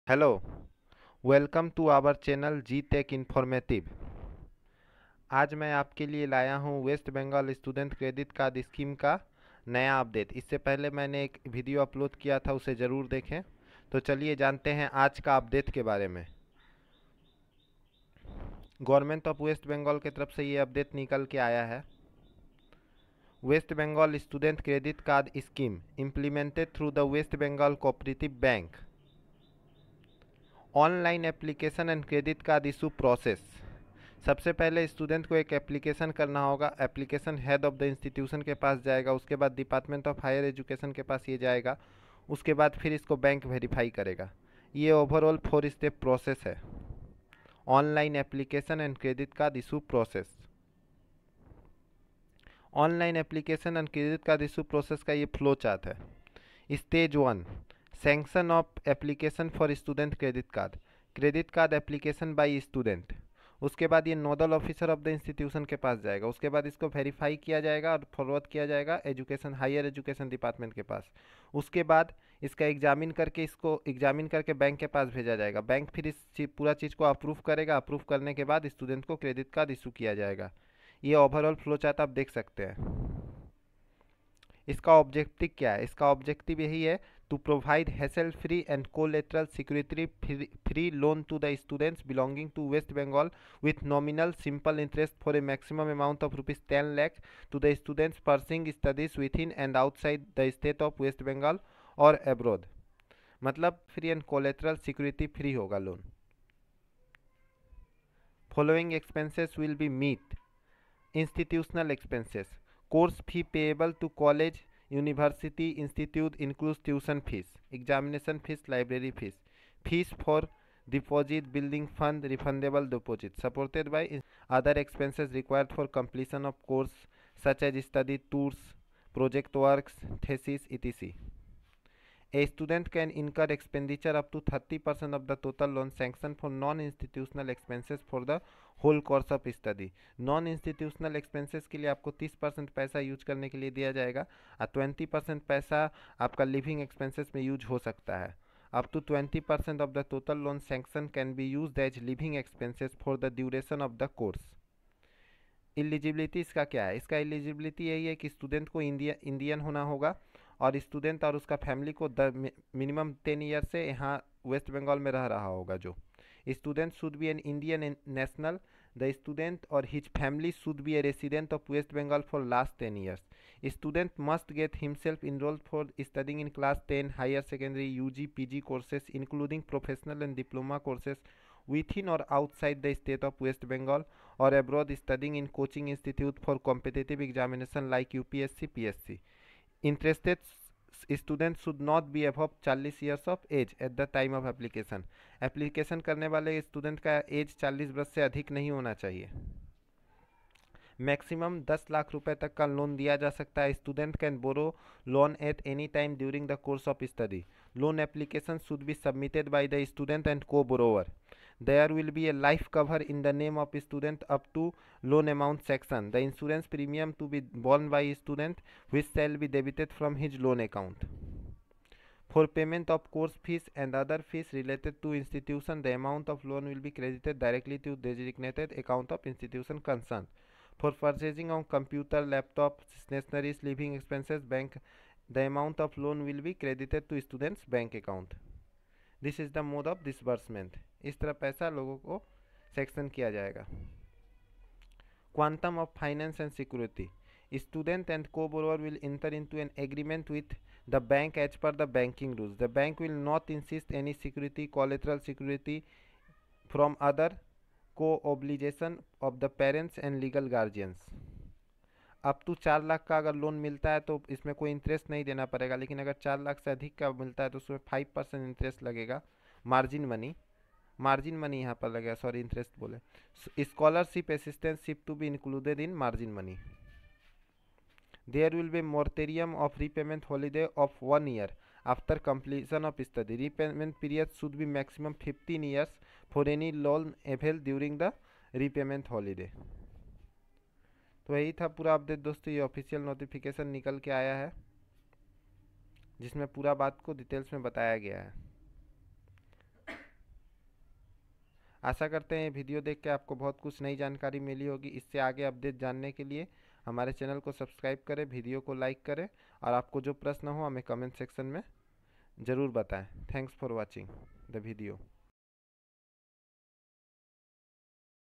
Hello, welcome to our channel G tech informative. आज मैं आपके लिए लाया हूँ West Bengal student credit card scheme का नया अपडेट। इससे पहले मैंने एक वीडियो अपलोड किया था, उसे ज़रूर देखें। तो चलिए जानते हैं आज का अपडेट के बारे में। गवर्नमेंट ऑफ वेस्ट बंगाल की तरफ से ये अपडेट निकल के आया है। West Bengal student credit card scheme implemented through the West Bengal cooperative bank online application and credit card issue process. सबसे पहले स्टूडेंट को एक एप्लीकेशन करना होगा। Application head of the institution के पास जाएगा, उसके बाद डिपार्टमेंट ऑफ हायर एजुकेशन के पास ये जाएगा, उसके बाद फिर इसको बैंक वेरीफाई करेगा। ये ओवरऑल 4 स्टेप प्रोसेस है, online application and credit card issue process. Online application and credit card issue process का ये फ्लो चार्ट है। Stage 1, sanction of application for student credit card application by student. उसके बाद ये nodal officer of the institution के पास जाएगा, उसके बाद इसको वेरीफाई किया जाएगा और फॉरवर्ड किया जाएगा हायर एजुकेशन डिपार्टमेंट के पास। उसके बाद इसका इसको एग्जामिन करके बैंक के पास भेजा जाएगा। बैंक फिर पूरा चीज़ को अप्रूव करेगा। अप्रूव करने के बाद स्टूडेंट को क्रेडिट कार्ड इशू किया जाएगा। ये ओवरऑल फ्लो चार्ट आप देख सकते हैं। इसका ऑब्जेक्टिव क्या है? इसका ऑब्जेक्टिव यही है, to provide hassle free and collateral security free loan to the students belonging to West Bengal with nominal simple interest for a maximum amount of rupees 10 lakh to the students pursuing studies within and outside the state of West Bengal or abroad। मतलब free and collateral security free होगा loan. Following expenses will be meet: institutional expenses, course fee payable to college, university, institute includes tuition fees, examination fees, library fees, fees for deposit, building fund, refundable deposit, supported by other expenses required for completion of course such as study tours, project works, thesis, etc. A student can incur expenditure up to 30% of the total loan sanction for non-institutional expenses for the whole course of study. Non institutional expenses के लिए आपको 30% पैसा use करने के लिए दिया जाएगा और 20% पैसा आपका लिविंग एक्सपेंसेस में यूज हो सकता है। Up to 20% of the total loan sanction can be used as living expenses for the duration of the course. Eligibility इसका क्या है? इसका एलिजिबिलिटी यही है कि स्टूडेंट को इंडियन होना होगा और स्टूडेंट और उसका फैमिली को मिनिमम 10 ईयर से यहाँ वेस्ट बंगाल में रह रहा होगा। जो student should be an Indian national. The student और his family should be a resident of West Bengal for last 10 years. Student must get himself enrolled for studying in class 10 higher secondary UG PG courses including professional and diploma courses within or outside the state of West Bengal or abroad studying in coaching institute for competitive examination like UPSC, PSC. Interested students should not be above 40 years of age at the time of application। Application करने वाले student का as 40 वर्ष से अधिक नहीं होना चाहिए। Maximum 10 lakh रुपए तक का लोन दिया जा सकता है। Student can borrow loan at any time during the course of study. Loan application should be submitted by the student and को borrower. There will be a life cover in the name of student up to loan amount section. The insurance premium to be borne by student which shall be debited from his loan account. For payment of course fees and other fees related to institution, the amount of loan will be credited directly to designated account of institution concerned. For purchasing of computer, laptop, stationeries, living expenses, the amount of loan will be credited to student's bank account. This is the mode of disbursement. इस तरह पैसा लोगों को sanction किया जाएगा। Quantum of finance and security: student and को borrower will enter into an agreement with the bank as per the banking rules. The bank will not insist any security collateral security from other co-obligation of the parents and legal guardians. Up to 4 lakh का अगर loan मिलता है तो इसमें कोई interest नहीं देना पड़ेगा, लेकिन अगर 4 लाख से अधिक का मिलता है तो उसमें 5% इंटरेस्ट लगेगा। मार्जिन मनी यहाँ पर लगेगा, सॉरी इंटरेस्ट बोले। Scholarship assistantship to be included in margin money. There will be moratorium of repayment holiday of 1 year after completion of study. Repayment period should be maximum 15 years for any loan avail during the repayment holiday. तो यही था पूरा update दोस्तों। ये official notification निकल के आया है जिसमें पूरा बात को डिटेल्स में बताया गया है। आशा करते हैं ये वीडियो देख के आपको बहुत कुछ नई जानकारी मिली होगी। इससे आगे अपडेट जानने के लिए हमारे चैनल को सब्सक्राइब करें, वीडियो को लाइक करें और आपको जो प्रश्न हो हमें कमेंट सेक्शन में ज़रूर बताएं। Thanks for watching the video.